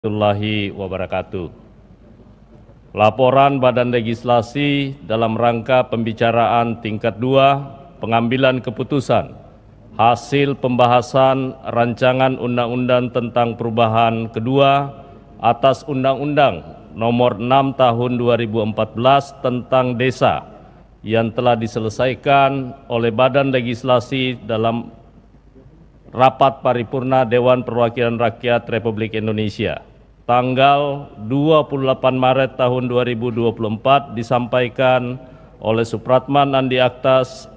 Warahmatullahi wabarakatuh. Laporan Badan Legislasi dalam rangka pembicaraan tingkat 2 pengambilan keputusan hasil pembahasan rancangan undang-undang tentang perubahan kedua atas Undang-Undang Nomor 6 Tahun 2014 tentang Desa yang telah diselesaikan oleh Badan Legislasi dalam Rapat Paripurna Dewan Perwakilan Rakyat Republik Indonesia tanggal 28 Maret tahun 2024 disampaikan oleh Supratman Andi Aktas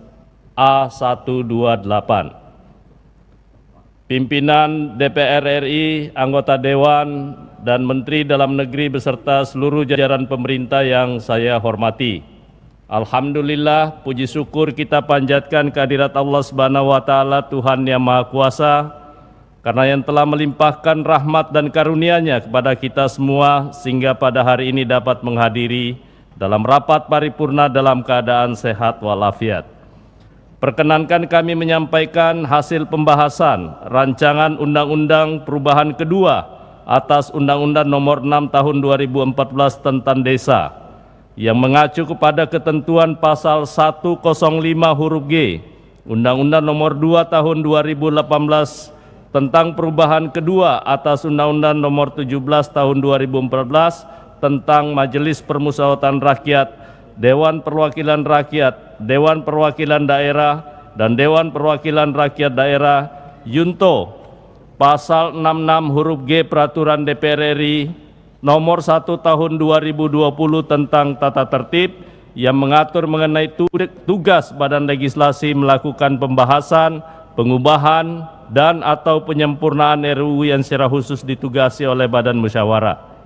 A128. Pimpinan DPR RI, anggota Dewan, dan Menteri Dalam Negeri beserta seluruh jajaran pemerintah yang saya hormati. Alhamdulillah, puji syukur kita panjatkan kehadirat Allah Subhanahu wa Ta'ala, Tuhan yang Maha Kuasa, karena yang telah melimpahkan rahmat dan karunia-Nya kepada kita semua sehingga pada hari ini dapat menghadiri dalam rapat paripurna dalam keadaan sehat walafiat. Perkenankan kami menyampaikan hasil pembahasan rancangan undang-undang perubahan kedua atas Undang-Undang Nomor 6 Tahun 2014 tentang Desa yang mengacu kepada ketentuan pasal 105 huruf G Undang-Undang Nomor 2 Tahun 2018 tentang perubahan kedua atas Undang-Undang Nomor 17 Tahun 2014 tentang Majelis Permusyawaratan Rakyat, Dewan Perwakilan Rakyat, Dewan Perwakilan Daerah, dan Dewan Perwakilan Rakyat Daerah Junto pasal 66 huruf G Peraturan DPR RI Nomor 1 Tahun 2020 tentang tata tertib yang mengatur mengenai tugas Badan Legislasi melakukan pembahasan, pengubahan, dan atau penyempurnaan RUU yang secara khusus ditugasi oleh Badan Musyawarah.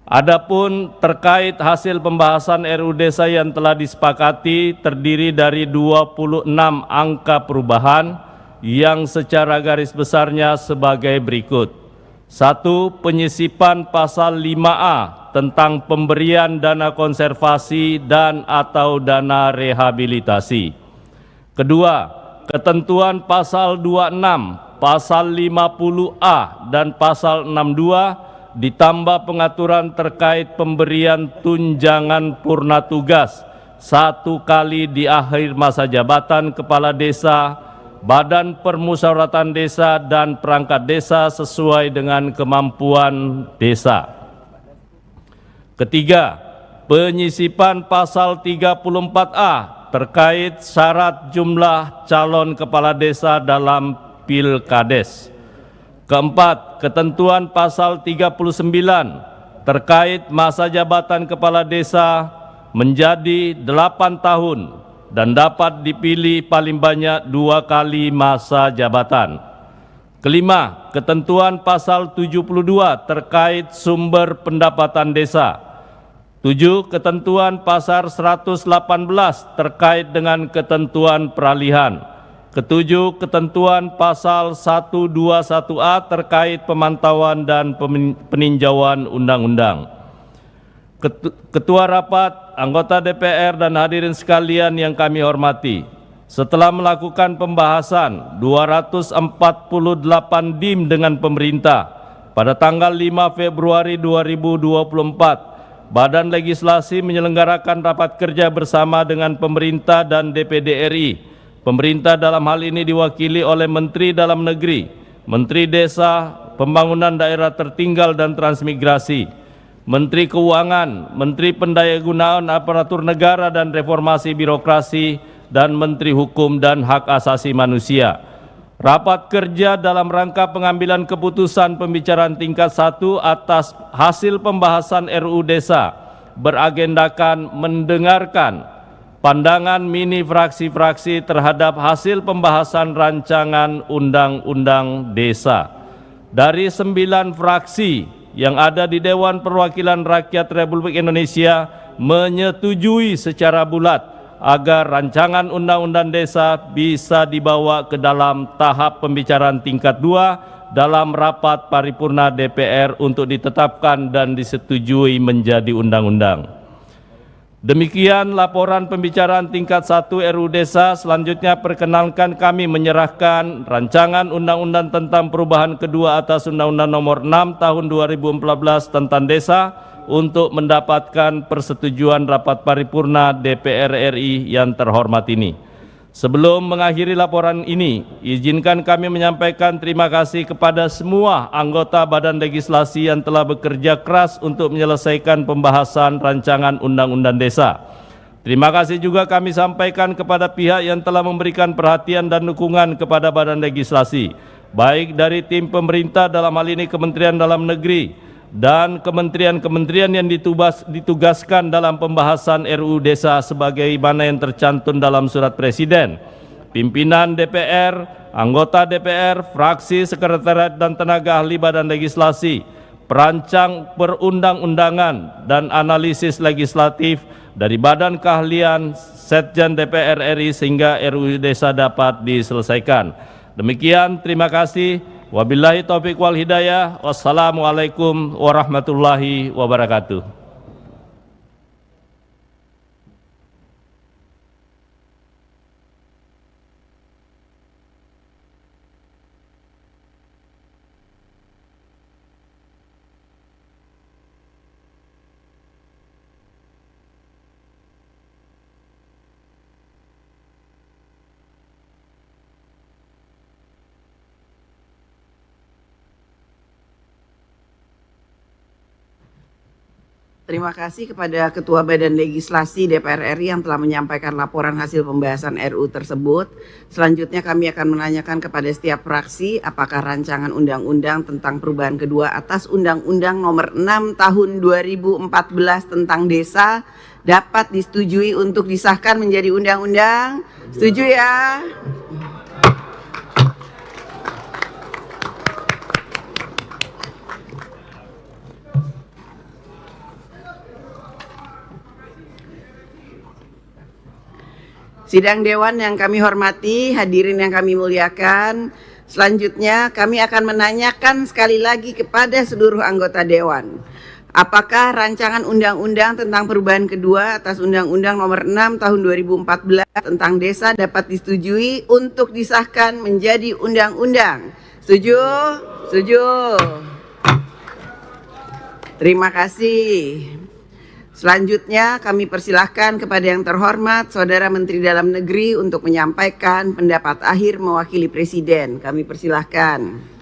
Adapun terkait hasil pembahasan RUU Desa yang telah disepakati terdiri dari 26 angka perubahan yang secara garis besarnya sebagai berikut. 1. Penyisipan pasal 5A tentang pemberian dana konservasi dan atau dana rehabilitasi. Kedua, ketentuan pasal 26, pasal 50A dan pasal 62 ditambah pengaturan terkait pemberian tunjangan purna tugas 1 kali di akhir masa jabatan kepala desa, Badan Permusyawaratan Desa dan perangkat desa sesuai dengan kemampuan desa. Ketiga, penyisipan pasal 34A terkait syarat jumlah calon kepala desa dalam Pilkades. Keempat, ketentuan pasal 39 terkait masa jabatan kepala desa menjadi 8 tahun dan dapat dipilih paling banyak 2 kali masa jabatan. Kelima, ketentuan pasal 72 terkait sumber pendapatan desa. 7. Ketentuan pasal 118 terkait dengan ketentuan peralihan. Ketujuh, ketentuan pasal 121A terkait pemantauan dan peninjauan undang-undang. Ketua Rapat, anggota DPR, dan hadirin sekalian yang kami hormati, setelah melakukan pembahasan 248 DIM dengan pemerintah pada tanggal 5 Februari 2024, Badan Legislasi menyelenggarakan rapat kerja bersama dengan pemerintah dan DPD RI. Pemerintah dalam hal ini diwakili oleh Menteri Dalam Negeri, Menteri Desa, Pembangunan Daerah Tertinggal dan Transmigrasi, Menteri Keuangan, Menteri Pendayagunaan Aparatur Negara dan Reformasi Birokrasi, dan Menteri Hukum dan Hak Asasi Manusia. Rapat kerja dalam rangka pengambilan keputusan pembicaraan tingkat 1 atas hasil pembahasan RUU Desa beragendakan mendengarkan pandangan mini fraksi-fraksi terhadap hasil pembahasan rancangan Undang-Undang Desa. Dari 9 fraksi yang ada di Dewan Perwakilan Rakyat Republik Indonesia menyetujui secara bulat agar rancangan Undang-Undang Desa bisa dibawa ke dalam tahap pembicaraan tingkat 2 dalam rapat paripurna DPR untuk ditetapkan dan disetujui menjadi undang-undang. Demikian laporan pembicaraan tingkat 1 RUU Desa. Selanjutnya perkenankan kami menyerahkan rancangan undang-undang tentang perubahan kedua atas Undang-Undang Nomor 6 Tahun 2014 tentang Desa untuk mendapatkan persetujuan rapat paripurna DPR RI yang terhormat ini. Sebelum mengakhiri laporan ini, izinkan kami menyampaikan terima kasih kepada semua anggota Badan Legislasi yang telah bekerja keras untuk menyelesaikan pembahasan rancangan Undang-Undang Desa. Terima kasih juga kami sampaikan kepada pihak yang telah memberikan perhatian dan dukungan kepada Badan Legislasi, baik dari tim pemerintah dalam hal ini Kementerian Dalam Negeri, dan kementerian-kementerian yang ditugaskan dalam pembahasan RUU Desa sebagaimana yang tercantum dalam surat Presiden, pimpinan DPR, anggota DPR, fraksi, sekretariat dan tenaga ahli Badan Legislasi, perancang perundang-undangan dan analisis legislatif dari Badan Keahlian Setjen DPR RI sehingga RUU Desa dapat diselesaikan. Demikian, terima kasih. Wabillahi taufiq wal hidayah. Wassalamualaikum warahmatullahi wabarakatuh. Terima kasih kepada Ketua Badan Legislasi DPR RI yang telah menyampaikan laporan hasil pembahasan RUU tersebut. Selanjutnya kami akan menanyakan kepada setiap fraksi apakah rancangan undang-undang tentang perubahan kedua atas Undang-Undang Nomor 6 Tahun 2014 tentang Desa dapat disetujui untuk disahkan menjadi undang-undang. Setuju ya? Sidang Dewan yang kami hormati, hadirin yang kami muliakan, selanjutnya kami akan menanyakan sekali lagi kepada seluruh anggota Dewan. Apakah rancangan undang-undang tentang perubahan kedua atas Undang-Undang Nomor 6 Tahun 2014 tentang Desa dapat disetujui untuk disahkan menjadi undang-undang? Setuju? Setuju. Terima kasih. Selanjutnya kami persilahkan kepada yang terhormat Saudara Menteri Dalam Negeri untuk menyampaikan pendapat akhir mewakili Presiden. Kami persilahkan.